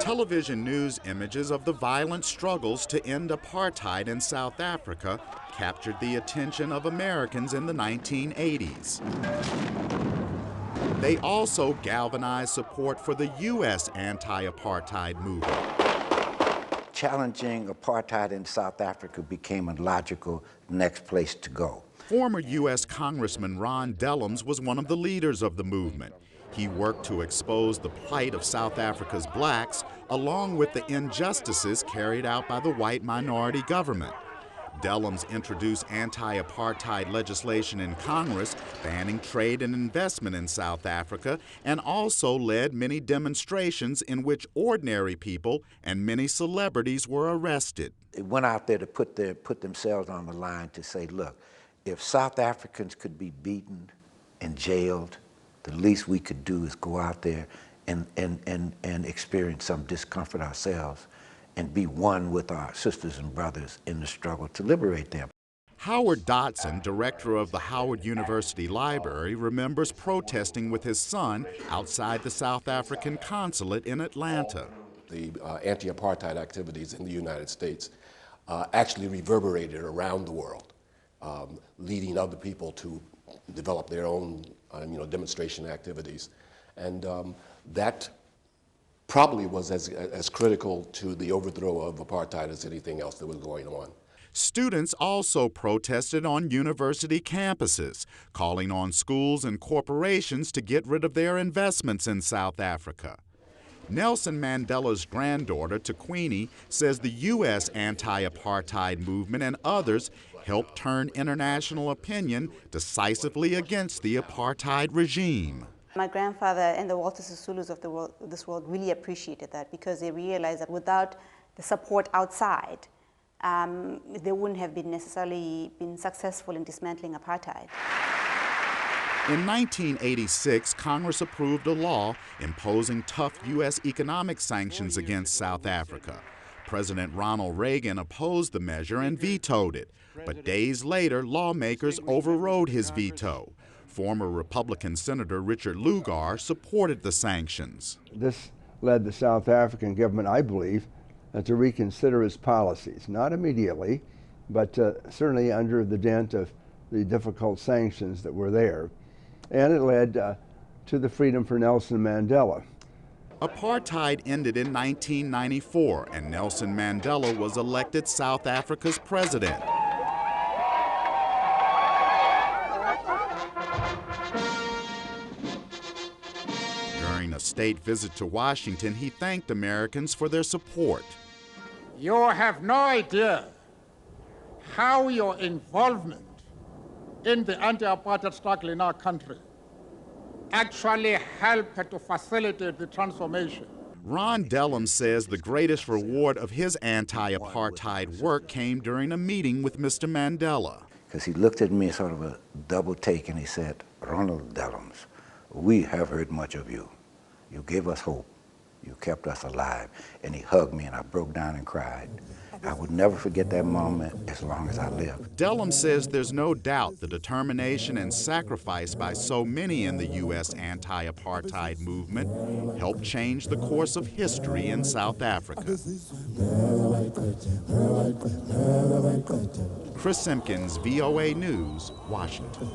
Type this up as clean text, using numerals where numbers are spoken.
Television news images of the violent struggles to end apartheid in South Africa captured the attention of Americans in the 1980s. They also galvanized support for the U.S. anti-apartheid movement. Challenging apartheid in South Africa became a logical next place to go. Former U.S. Congressman Ron Dellums was one of the leaders of the movement. He worked to expose the plight of South Africa's blacks, along with the injustices carried out by the white minority government. Dellums introduced anti-apartheid legislation in Congress, banning trade and investment in South Africa, and also led many demonstrations in which ordinary people and many celebrities were arrested. It went out there to put themselves on the line to say, look, if South Africans could be beaten and jailed, the least we could do is go out there and experience some discomfort ourselves and be one with our sisters and brothers in the struggle to liberate them. Howard Dodson, director of the Howard University Library, remembers protesting with his son outside the South African consulate in Atlanta. The anti-apartheid activities in the United States actually reverberated around the world, leading other people to develop their own demonstration activities. And that probably was as critical to the overthrow of apartheid as anything else that was going on. Students also protested on university campuses, calling on schools and corporations to get rid of their investments in South Africa. Nelson Mandela's granddaughter, Tukwini, says the U.S. anti-apartheid movement and others helped turn international opinion decisively against the apartheid regime. My grandfather and the Walter Sisulus of this world really appreciated that, because they realized that without the support outside, they wouldn't have necessarily been successful in dismantling apartheid. In 1986, Congress approved a law imposing tough U.S. economic sanctions against South Africa. President Ronald Reagan opposed the measure and vetoed it, but days later, lawmakers overrode his veto. Former Republican Senator Richard Lugar supported the sanctions. This led the South African government, I believe, to reconsider its policies, not immediately, but certainly under the dent of the difficult sanctions that were there. And it led to the freedom for Nelson Mandela. Apartheid ended in 1994, and Nelson Mandela was elected South Africa's president. During a state visit to Washington, he thanked Americans for their support. You have no idea how your involvement in the anti-apartheid struggle in our country actually helped to facilitate the transformation. Ron Dellums says the greatest reward of his anti-apartheid work came during a meeting with Mr. Mandela. Because he looked at me sort of a double take and he said, Ronald Dellums, we have heard much of you. You gave us hope. You kept us alive. And he hugged me and I broke down and cried. I would never forget that moment as long as I live. Dellums says there's no doubt the determination and sacrifice by so many in the U.S. anti-apartheid movement helped change the course of history in South Africa. Chris Simkins, VOA News, Washington.